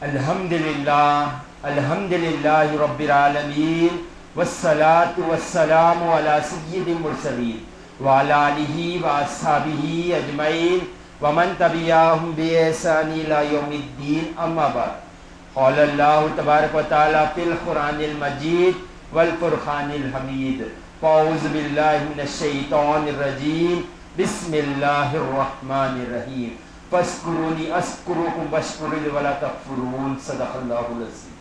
الحمدللہ رب العالمین والصلاة والسلام علی سید المرسلین وعلی آلہ واصحابہ اجمعین ومن تبعہم بإحسان الی یوم الدین اما بعد قال اللہ تبارک و تعالی فی القرآن المجید والفرقان الحمید اعوذ باللہ من الشیطان الرجیم بسم اللہ الرحمن الرحیم فاذکرونی اذکرکم واشکروا لی ولا تکفرون صدق اللہ العظیم۔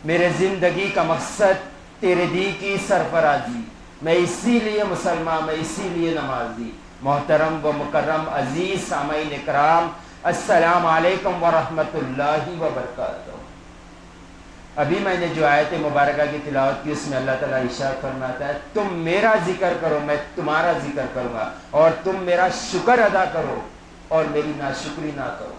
میرے زندگی کا مقصد تیرے دی کی سرفرازی، میں اسی لیے مسلمان، میں اسی لیے نمازی۔ محترم و مکرم عزیز سامعین اکرام، السلام علیکم ورحمۃ اللہ وبرکاتہ۔ ابھی میں نے جو آیت مبارکہ کی تلاوت کی اس میں اللہ تعالیٰ ارشاد فرماتا ہے تم میرا ذکر کرو میں تمہارا ذکر کروں گا، اور تم میرا شکر ادا کرو اور میری ناشکری نہ کرو۔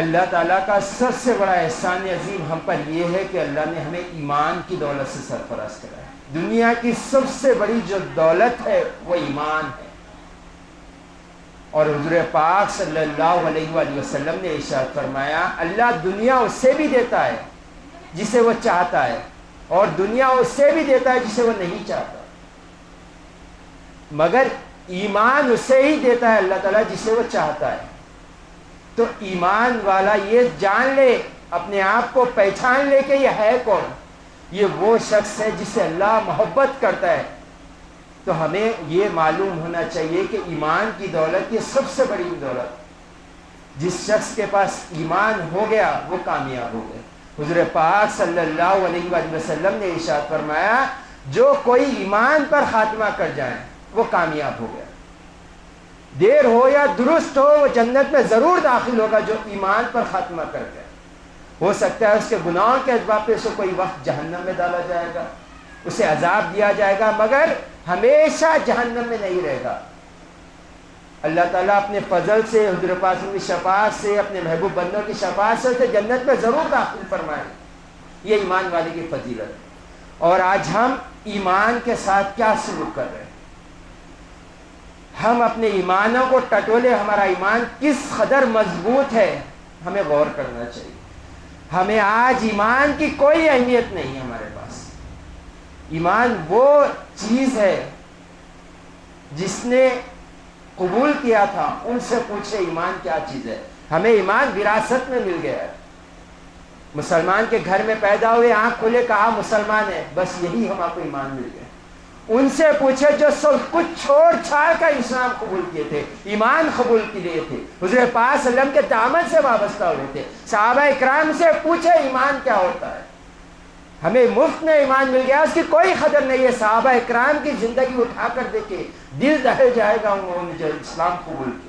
اللہ تعالیٰ کا سب سے بڑا احسان عظیم ہم پر یہ ہے کہ اللہ نے ہمیں ایمان کی دولت سے سرفراز کرا ہے۔ دنیا کی سب سے بڑی جو دولت ہے وہ ایمان ہے، اور حضور پاک صلی اللہ علیہ وآلہ وسلم نے ارشاد فرمایا اللہ دنیا اس سے بھی دیتا ہے جسے وہ چاہتا ہے، اور دنیا اس سے بھی دیتا ہے جسے وہ نہیں چاہتا، مگر ایمان اسے ہی دیتا ہے اللہ تعالیٰ جسے وہ چاہتا ہے۔ تو ایمان والا یہ جان لے، اپنے آپ کو پہچان لے کہ یہ ہے کون، یہ وہ شخص ہے جسے اللہ محبت کرتا ہے۔ تو ہمیں یہ معلوم ہونا چاہیے کہ ایمان کی دولت یہ سب سے بڑی دولت، جس شخص کے پاس ایمان ہو گیا وہ کامیاب ہو گئے۔ حضور پاک صلی اللہ علیہ وآلہ وسلم نے ارشاد فرمایا جو کوئی ایمان پر خاتمہ کر جائے وہ کامیاب ہو گیا، دیر ہو یا درست ہو وہ جنت میں ضرور داخل ہوگا جو ایمان پر خاتمہ کر گیا۔ ہو سکتا ہے اس کے گناہوں کے اسباب پہ اسے کوئی وقت جہنم میں ڈالا جائے گا، اسے عذاب دیا جائے گا، مگر ہمیشہ جہنم میں نہیں رہے گا۔ اللہ تعالیٰ اپنے فضل سے، حضور پاک کی شفاعت سے، اپنے محبوب بندوں کی شفاعت سے اسے جنت میں ضرور داخل فرمائے۔ یہ ایمان والے کی فضیلت ہے۔ اور آج ہم ایمان کے ساتھ کیا سلوک کر رہے ہیں؟ ہم اپنے ایمانوں کو ٹٹولے، ہمارا ایمان کس قدر مضبوط ہے ہمیں غور کرنا چاہیے۔ ہمیں آج ایمان کی کوئی اہمیت نہیں ہے ہمارے پاس۔ ایمان وہ چیز ہے جس نے قبول کیا تھا ان سے پوچھے ایمان کیا چیز ہے۔ ہمیں ایمان وراثت میں مل گیا ہے۔ مسلمان کے گھر میں پیدا ہوئے، آنکھ کھلے کہا مسلمان ہے، بس یہی ہم آپ کو ایمان مل گیا۔ ان سے پوچھے جو سب کچھ چھوڑ چھاڑ کر اسلام قبول کیے تھے، ایمان قبول کیے تھے، حضور پاک صلی اللہ علیہ وسلم کے دامن سے وابستہ ہوئے تھے، صحابہ اکرام سے پوچھے ایمان کیا ہوتا ہے۔ ہمیں مفت میں ایمان مل گیا، اس کی کوئی قدر نہیں ہے۔ صحابہ اکرام کی زندگی اٹھا کر دیکھے، دل دہل جائے گا انہوں نے جو اسلام قبول کیا۔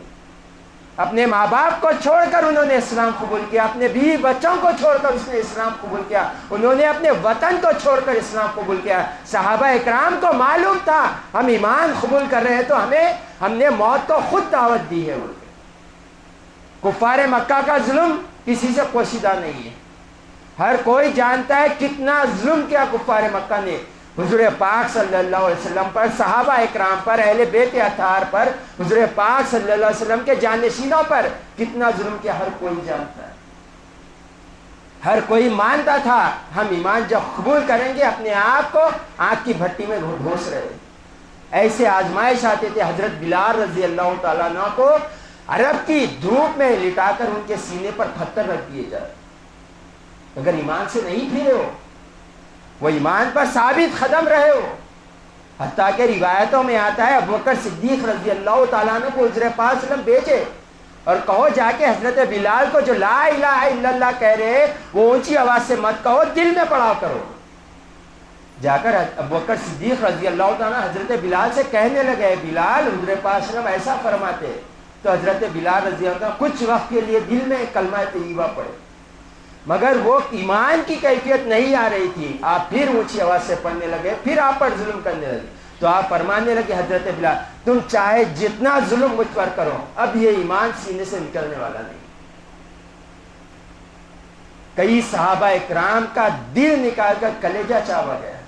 اپنے ماں باپ کو چھوڑ کر انہوں نے اسلام قبول کیا، اپنے بیوی بچوں کو چھوڑ کر اس نے اسلام قبول کیا، انہوں نے اپنے وطن کو چھوڑ کر اسلام قبول کیا۔ صحابہ اکرام کو معلوم تھا ہم ایمان قبول کر رہے ہیں تو ہم نے موت کو خود دعوت دی ہے۔ کفار مکہ کا ظلم کسی سے پوشیدہ نہیں ہے، ہر کوئی جانتا ہے کتنا ظلم کیا کفار مکہ نے حضور پاک صلی اللہ علیہ وسلم پر، صحابہ اکرام پر، اہل بیت اطہار پر، حضور پاک صلی اللہ علیہ وسلم کے جانشینوں پر کتنا ظلم کیا ہر کوئی جانتا ہے۔ ہر کوئی مانتا تھا ہم ایمان جب قبول کریں گے اپنے آپ کو آگ کی بھٹی میں گھوس رہے۔ ایسے آزمائش آتے تھے، حضرت بلال رضی اللہ تعالیٰ عنہ کو عرب کی دھوپ میں لٹا کر ان کے سینے پر پتھر رکھ دیے جائے۔ اگر ایمان سے نہیں پھرے ہو، وہ ایمان پر ثابت قدم رہے ہو، حتیٰ کہ روایتوں میں آتا ہے ابوبکر صدیق رضی اللہ تعالیٰ عنہ کو حضور پاک صلی اللہ علیہ وسلم بھیجے اور کہو جا کے حضرت بلال کو جو لا الہ الا اللہ کہہ رہے وہ اونچی آواز سے مت کہو، دل میں پڑھا کرو۔ جا کر ابوبکر صدیق رضی اللہ تعالیٰ حضرت بلال سے کہنے لگے بلال حضور پاک صلی اللہ علیہ وسلم ایسا فرماتے، تو حضرت بلال رضی اللہ عنہ کچھ وقت کے لیے دل میں کلمہ طیبہ پڑھے، مگر وہ ایمان کی کیفیت نہیں آ رہی تھی۔ آپ پھر اونچی آواز سے پڑھنے لگے، پھر آپ پر ظلم کرنے لگے، تو آپ فرمانے لگے حضرت بلال تم چاہے جتنا ظلم مجھ پر کرو، اب یہ ایمان سینے سے نکلنے والا نہیں۔ کئی صحابہ اکرام کا دل نکال کر کلیجہ چاوا گیا۔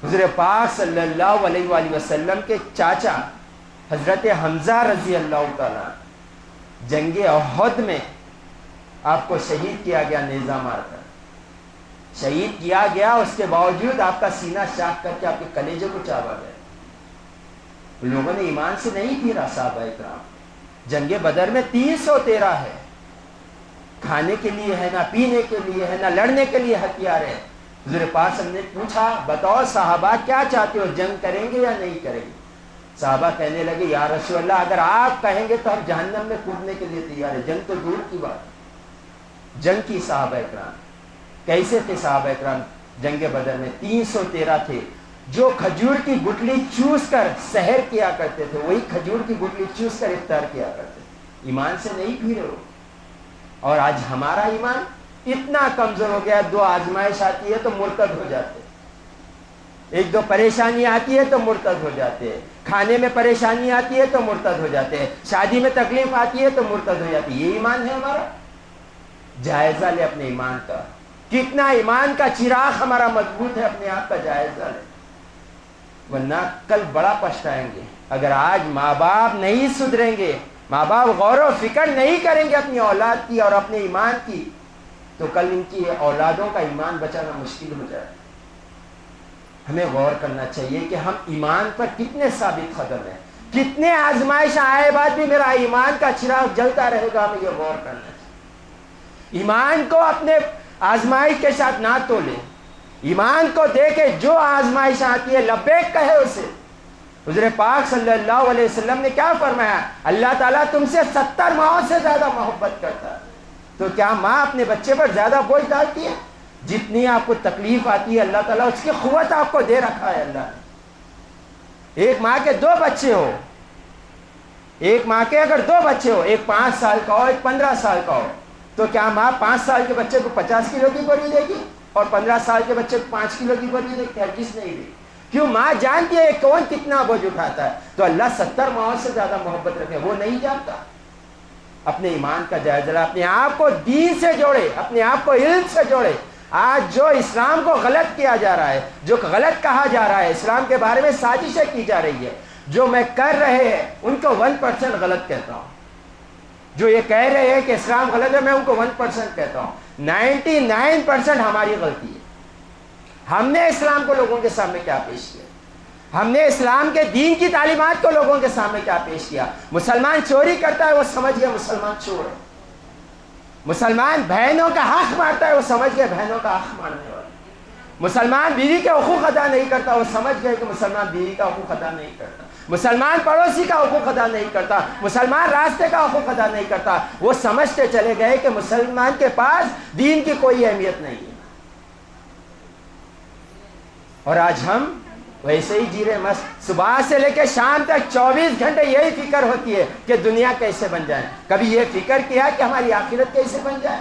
حضور پاک صلی اللہ علیہ وآلہ وسلم کے چاچا حضرت حمزہ رضی اللہ تعالیٰ جنگ احد میں آپ کو شہید کیا گیا نیزہ مار کر، شہید کیا گیا، اس کے باوجود آپ کا سینہ شاک کر کے آپ کے کلیجے کو چابا گیا۔ لوگوں نے ایمان سے نہیں پھیرا صحابہ اکرام۔ جنگ بدر میں 313 ہے، کھانے کے لیے ہے، نہ پینے کے لیے ہے، نہ لڑنے کے لیے ہتھیار ہے۔ حضور پاک صلی اللہ علیہ وسلم نے پوچھا بتاؤ صحابہ کیا چاہتے ہو، جنگ کریں گے یا نہیں کریں گے؟ صحابہ کہنے لگے یا رسول اللہ اگر آپ کہیں گے تو ہم جہنم میں کودنے کے لیے تیار ہے، جنگ تو دور کی بات۔ جنگ کی صحابہ اکرام کیسے تھے؟ صحابہ اکرام جنگ بدر میں 313 تھے، جو کھجور کی گٹلی چوس کر سحر کیا کرتے تھے وہی کھجور کی گٹلی چوس کر افطار کیا کرتے تھے۔ ایمان سے نہیں پھیرے ہو۔ اور آج ہمارا ایمان اتنا کمزور ہو گیا، 2 آزمائش آتی ہے تو مرتد ہو جاتے، 1-2 پریشانی آتی ہے تو مرتد ہو جاتے ہیں، کھانے میں پریشانی آتی ہے تو مرتد ہو جاتے ہیں، شادی میں تکلیف آتی ہے تو مرتد ہو جاتی ہے۔ یہ ایمان ہے ہمارا؟ جائزہ لے اپنے ایمان کا، کتنا ایمان کا چراغ ہمارا مضبوط ہے، اپنے آپ کا جائزہ لے، ورنہ کل بڑا پچھتائیں گے۔ اگر آج ماں باپ نہیں سدھریں گے، ماں باپ غور و فکر نہیں کریں گے اپنی اولاد کی اور اپنے ایمان کی، تو کل ان کی اولادوں کا ایمان بچانا مشکل ہو جائے۔ ہمیں غور کرنا چاہیے کہ ہم ایمان پر کتنے ثابت قدم ہیں، کتنے آزمائش آئے بعد بھی میرا ایمان کا چراغ جلتا رہے گا، ہمیں یہ غور کرنا چاہیے۔ ایمان کو اپنے آزمائش کے ساتھ نہ تولے، ایمان کو دیکھے جو آزمائش آتی ہے لبیک کہے اسے۔ حضور پاک صلی اللہ علیہ وسلم نے کیا فرمایا؟ اللہ تعالیٰ تم سے 70 ماہوں سے زیادہ محبت کرتا ہے، تو کیا ماں اپنے بچے پر زیادہ بوجھ ڈالتی ہے؟ جتنی آپ کو تکلیف آتی ہے اللہ تعالیٰ اس کی قوت آپ کو دے رکھا ہے اللہ نے۔ ایک ماں کے 2 بچے ہو، ایک ماں کے اگر 2 بچے ہو، ایک 5 سال کا ہو ایک 15 سال کا ہو، تو کیا ماں 5 سال کے بچے کو 50 کلو کی بوری دے گی اور 15 سال کے بچے کو 5 کلو کی بوری دے گی؟ ہرگز نہیں دے گی۔ کیوں؟ ماں جانتی ہے کون کتنا بوجھ اٹھاتا ہے، تو اللہ 70 ماہوں سے زیادہ محبت رکھے، وہ نہیں جانتا۔ اپنے ایمان کا جائزہ لے، اپنے آپ کو دین سے جوڑے، اپنے آپ کو علم سے جوڑے۔ آج جو اسلام کو غلط کیا جا رہا ہے، جو غلط کہا جا رہا ہے، اسلام کے بارے میں سازشیں کی جا رہی ہے، جو میں کر رہے ہیں ان کو 1% غلط کہتا ہوں۔ جو یہ کہہ رہے ہیں کہ اسلام غلط ہے، میں ان کو 1% کہتا ہوں۔ 99% ہماری غلطی ہے۔ ہم نے اسلام کو لوگوں کے سامنے کیا پیش کیا؟ ہم نے اسلام کے دین کی تعلیمات کو لوگوں کے سامنے کیا پیش کیا؟ مسلمان چوری کرتا ہے، وہ سمجھ گیا مسلمان چور ہے۔ مسلمان بہنوں کا حق مارتا ہے، وہ سمجھ گیا بہنوں کا حق مارنے والا۔ مسلمان بیوی کے حقوق ادا نہیں کرتا، وہ سمجھ گئے کہ مسلمان بیوی کا حقوق ادا نہیں کرتا۔ مسلمان پڑوسی کا حقوق ادا نہیں کرتا، مسلمان راستے کا حقوق ادا نہیں کرتا، وہ سمجھتے چلے گئے کہ مسلمان کے پاس دین کی کوئی اہمیت نہیں ہے۔ اور آج ہم ویسے ہی جی رہے مست، صبح سے لے کے شام تک 24 گھنٹے یہی فکر ہوتی ہے کہ دنیا کیسے بن جائے۔ کبھی یہ فکر کیا کہ ہماری آخرت کیسے بن جائے؟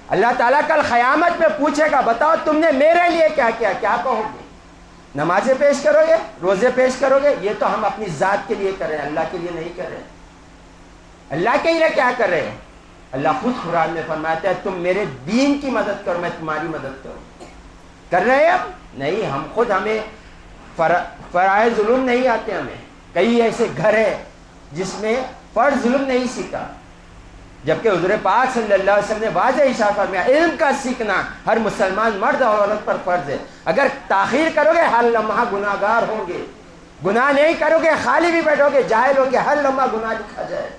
اللہ تعالیٰ کل قیامت میں پوچھے گا بتاؤ تم نے میرے لیے کیا کیا؟ کیا کہو گے؟ نمازیں پیش کرو گے، روزے پیش کرو گے؟ یہ تو ہم اپنی ذات کے لیے کر رہے ہیں، اللہ کے لیے نہیں کر رہے۔ اللہ کے لیے کیا کر رہے ہیں؟ اللہ خود قرآن میں فرماتا ہے تم میرے دین کی مدد کرو، میں تمہاری مدد کروں۔ کر رہے ہیں اب؟ نہیں، ہم خود ہمیں فرائض علوم نہیں آتے۔ ہمیں کئی ایسے گھر ہیں جس میں فرض علوم نہیں سیکھا، جبکہ حضور پاک صلی اللہ علیہ وسلم نے واضح ارشاد فرمایا علم کا سیکھنا ہر مسلمان مرد اور عورت پر فرض ہے۔ اگر تاخیر کرو گے ہر لمحہ گناہ گار ہوں گے، گناہ نہیں کرو گے خالی بھی بیٹھو گے جاہل ہو گے، ہر لمحہ گناہ لکھا جائے۔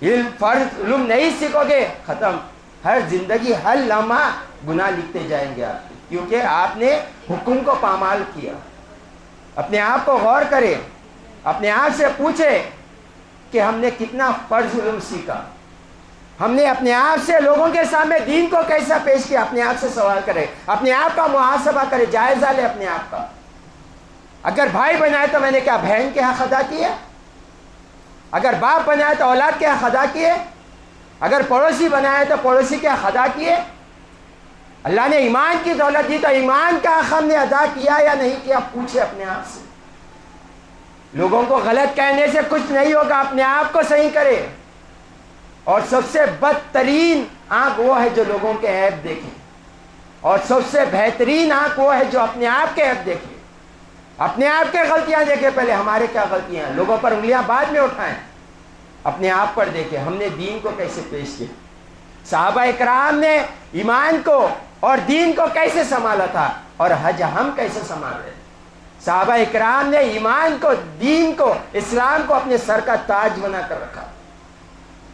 علم فرض علوم نہیں سیکھو گے ختم، ہر زندگی ہر لمحہ گناہ لکھتے جائیں گے آپ، کیونکہ آپ نے حکم کو پامال کیا۔ اپنے آپ کو غور کرے، اپنے آپ سے پوچھے کہ ہم نے کتنا فرض علم سیکھا، ہم نے اپنے آپ سے لوگوں کے سامنے دین کو کیسا پیش کیا۔ اپنے آپ سے سوال کرے، اپنے آپ کا محاسبہ کرے، جائزہ لے اپنے آپ کا۔ اگر بھائی بنائے تو میں نے کیا بہن کے حق ادا کیے؟ اگر باپ بنائے تو اولاد کے حق ادا کیے؟ اگر پڑوسی بنائے تو پڑوسی کے حق ادا کیے؟ اللہ نے ایمان کی دولت دی تو ایمان کا حق ہم نے ادا کیا یا نہیں کیا؟ پوچھے اپنے آپ سے۔ لوگوں کو غلط کہنے سے کچھ نہیں ہوگا، اپنے آپ کو صحیح کرے۔ اور سب سے بدترین آنکھ وہ ہے جو لوگوں کے عیب دیکھے، اور سب سے بہترین آنکھ وہ ہے جو اپنے آپ کے عیب دیکھے، اپنے آپ کے غلطیاں دیکھے۔ پہلے ہمارے کیا غلطیاں ہیں، لوگوں پر انگلیاں بعد میں اٹھائیں۔ اپنے آپ پر دیکھیں ہم نے دین کو کیسے پیش کیا، صحابہ اکرام نے ایمان کو اور دین کو کیسے سنبھالا تھا، اور حج ہم کیسے سنبھال رہے ہیں۔ صحابہ اکرام نے ایمان کو، دین کو، اسلام کو اپنے سر کا تاج بنا کر رکھا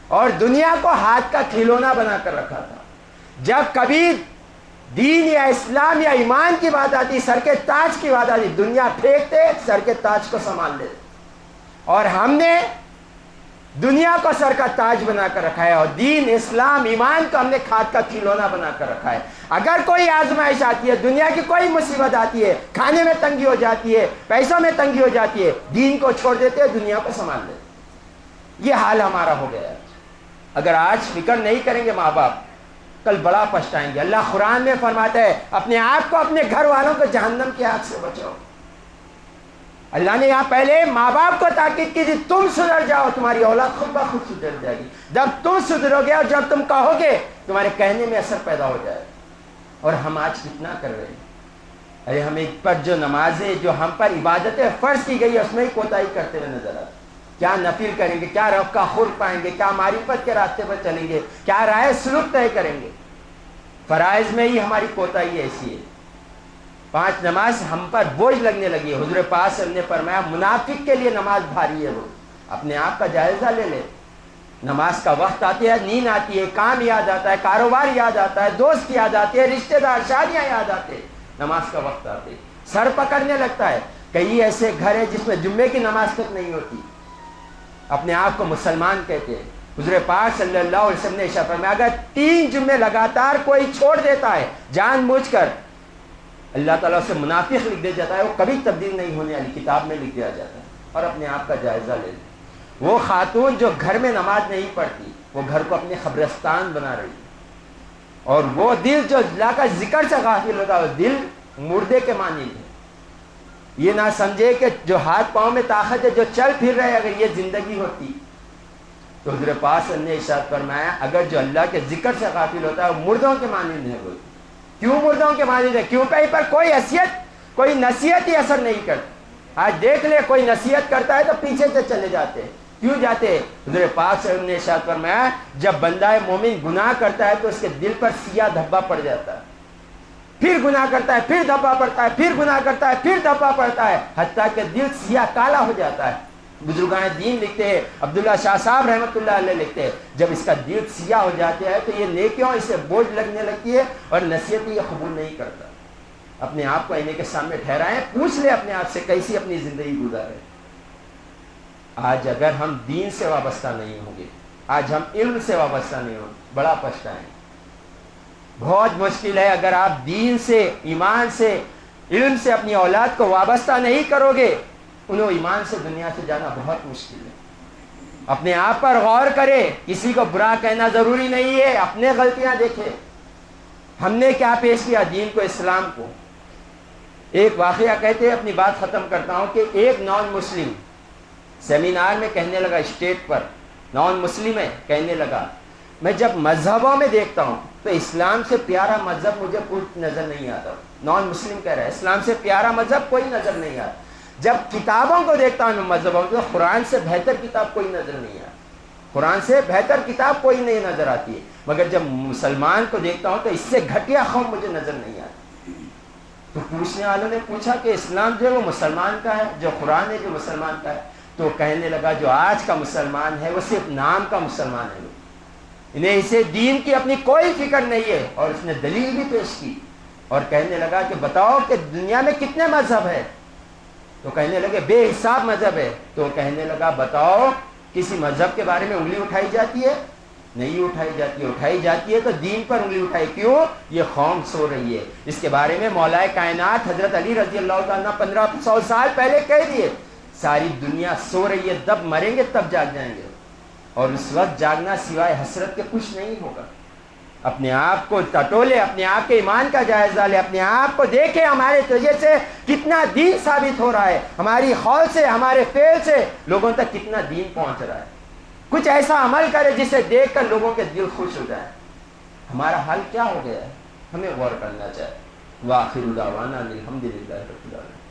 اور دنیا کو ہاتھ کا کھلونا بنا کر رکھا تھا۔ جب کبھی دین یا اسلام یا ایمان کی بات آتی، سر کے تاج کی بات آتی، دنیا پھینکتے، سر کے تاج کو سنبھال لیتے، اور ہم نے دنیا کو سر کا تاج بنا کر رکھا ہے اور دین، اسلام، ایمان کو ہم نے ہاتھ کا کھلونا بنا کر رکھا ہے۔ اگر کوئی آزمائش آتی ہے، دنیا کی کوئی مصیبت آتی ہے، کھانے میں تنگی ہو جاتی ہے، پیسوں میں تنگی ہو جاتی ہے، دین کو چھوڑ دیتے ہیں، دنیا کو سنبھال لیتے۔ یہ حال ہمارا ہو گیا ہے۔ اگر آج فکر نہیں کریں گے ماں باپ، کل بڑا پچھتائیں گے۔ اللہ قرآن میں فرماتا ہے اپنے آپ کو، اپنے گھر والوں کو جہنم کی آگ سے بچاؤ۔ اللہ نے یہاں پہلے ماں باپ کو تاکید کی تھی، تم سدھر جاؤ، تمہاری اولاد خود بخود سدھر جائے گی۔ جب تم سدھرو گے اور جب تم کہو گے، تمہارے کہنے میں اثر پیدا ہو جائے۔ اور ہم آج کتنا کر رہے ہیں؟ ارے ہمیں پر جو نمازیں، جو ہم پر عبادتیں فرض کی گئی ہے، اس میں ہی کوتاہی کرتے ہوئے نظر آتے۔ کیا نفل کریں گے، کیا رب کا خلق پائیں گے، کیا معرفت کے راستے پر چلیں گے، کیا رائے سلوک طے کریں گے؟ فرائض میں ہی ہماری کوتاہی ایسی ہے۔ 5 نماز ہم پر بوجھ لگنے لگی ہے۔ حضور پاک صلی اللہ علیہ وسلم نے فرمایا منافق کے لیے نماز بھاری ہے۔ وہ اپنے آپ کا جائزہ لے لے۔ نماز کا وقت آتی ہے، نیند آتی ہے، کام یاد آتا ہے، کاروبار یاد آتا ہے، دوست یاد آتے ہیں، رشتہ دار، شادیاں یاد آتے ہیں، نماز کا وقت آتے سر پکڑنے لگتا ہے۔ کئی ایسے گھر ہیں جس میں جمعے کی نماز تک نہیں ہوتی، اپنے آپ کو مسلمان کہتے ہیں۔ حضور پاک صلی اللہ علیہ وسلم نے ارشاد فرمایا اگر 3 جمعے لگاتار کوئی چھوڑ دیتا ہے جان بوجھ کر، اللہ تعالیٰ اسے منافق لکھ دیا جاتا ہے، وہ کبھی تبدیل نہیں ہونے والی کتاب میں لکھ دیا جاتا ہے۔ اور اپنے آپ کا جائزہ لے لیں۔ وہ خاتون جو گھر میں نماز نہیں پڑھتی، وہ گھر کو اپنے قبرستان بنا رہی ہے، اور وہ دل جو اللہ کا ذکر سے غافل ہوتا ہے، وہ دل مردے کے مانند ہے۔ یہ نہ سمجھے کہ جو ہاتھ پاؤں میں طاقت ہے، جو چل پھر رہے، اگر یہ زندگی ہوتی تو حضور پاک صلی اللہ علیہ وسلم نے ارشاد فرمایا اگر جو اللہ کے ذکر سے غافل ہوتا ہے وہ مردوں کے مانند ہے۔ وہ کیوں مردوں کے مانند ہے؟ کیوں کہیں پر کوئی حیثیت، کوئی نصیحت ہی اثر نہیں کرتی۔ آج دیکھ لے کوئی نصیحت کرتا ہے تو پیچھے سے چلے جاتے ہیں۔ کیوں جاتے ہیں؟ حضور پاک صلی اللہ علیہ وسلم نے ارشاد فرمایا جب بندہ مومن گناہ کرتا ہے تو اس کے دل پر سیاہ دھبا پڑ جاتا ہے، پھر گناہ کرتا ہے، پھر دھبا پڑتا ہے، پھر گناہ کرتا ہے، پھر دھبا پڑتا ہے، حتیٰ کہ دل سیاہ کالا ہو جاتا ہے۔ بزرگان دین لکھتے ہیں، عبداللہ شاہ صاحب رحمۃ اللہ علیہ لکھتے ہیں جب اس کا دل سیاہ ہو جاتا ہے تو یہ نیکیوں اسے بوجھ لگنے لگتی ہے اور نصیحت یہ قبول نہیں کرتا۔ اپنے آپ کو آئینے کے سامنے ٹھہرائیں، پوچھ لے اپنے آپ سے کیسی اپنی زندگی گزارے۔ آج اگر ہم دین سے وابستہ نہیں ہوں گے، آج ہم علم سے وابستہ نہیں ہوں گے، بڑا پچھتائیں۔ بہت مشکل ہے اگر آپ دین سے، ایمان سے، علم سے اپنی اولاد کو وابستہ نہیں کرو گے، انہوں ایمان سے دنیا سے جانا بہت مشکل ہے۔ اپنے آپ پر غور کرے، کسی کو برا کہنا ضروری نہیں ہے، اپنے غلطیاں دیکھے، ہم نے کیا پیش کیا دین کو، اسلام کو۔ ایک واقعہ کہتے ہیں، اپنی بات ختم کرتا ہوں، کہ ایک نان مسلم سیمینار میں کہنے لگا، اسٹیج پر نان مسلم ہے، کہنے لگا میں جب مذہبوں میں دیکھتا ہوں تو اسلام سے پیارا مذہب مجھے کوئی نظر نہیں آتا۔ نان مسلم کہہ رہا ہے اسلام سے پیارا مذہب کوئی نظر نہیں آتا۔ جب کتابوں کو دیکھتا ہوں مذہبوں کو، قرآن سے بہتر کتاب کوئی نظر نہیں آتی، قرآن سے بہتر کتاب کوئی نہیں نظر آتی ہے۔ مگر جب مسلمان کو دیکھتا ہوں تو اس سے گھٹیا قوم مجھے نظر نہیں آتی۔ تو پوچھنے والوں نے پوچھا کہ اسلام جو ہے وہ مسلمان کا ہے، جو قرآن ہے جو مسلمان کا ہے؟ تو کہنے لگا جو آج کا مسلمان ہے وہ صرف نام کا مسلمان ہے، انہیں اسے دین کی اپنی کوئی فکر نہیں ہے۔ اور اس نے دلیل بھی پیش کی اور کہنے لگا کہ بتاؤ کہ دنیا میں کتنے مذہب ہے؟ تو کہنے لگے بے حساب مذہب ہے۔ تو کہنے لگا بتاؤ کسی مذہب کے بارے میں انگلی اٹھائی جاتی ہے؟ نہیں اٹھائی جاتی ہے۔ اٹھائی جاتی ہے تو دین پر انگلی اٹھائی، کیوں؟ یہ قوم سو رہی ہے۔ اس کے بارے میں مولا کائنات حضرت علی رضی اللہ تعالیٰ 1500 سال پہلے کہہ دیے، ساری دنیا سو رہی ہے، جب مریں گے تب جاگ جائیں گے، اور اس وقت جاگنا سوائے حسرت کے کچھ نہیں ہوگا۔ اپنے آپ کو ٹٹولے، اپنے آپ کے ایمان کا جائزہ لے، اپنے آپ کو دیکھیں ہمارے وجہ سے کتنا دین ثابت ہو رہا ہے، ہماری قول سے، ہمارے فعل سے لوگوں تک کتنا دین پہنچ رہا ہے۔ کچھ ایسا عمل کرے جسے دیکھ کر لوگوں کے دل خوش ہو جائے۔ ہمارا حل کیا ہو گیا ہے؟ ہمیں غور کرنا چاہیے۔ وآخر دعوانا الحمدللہ رب العالمین۔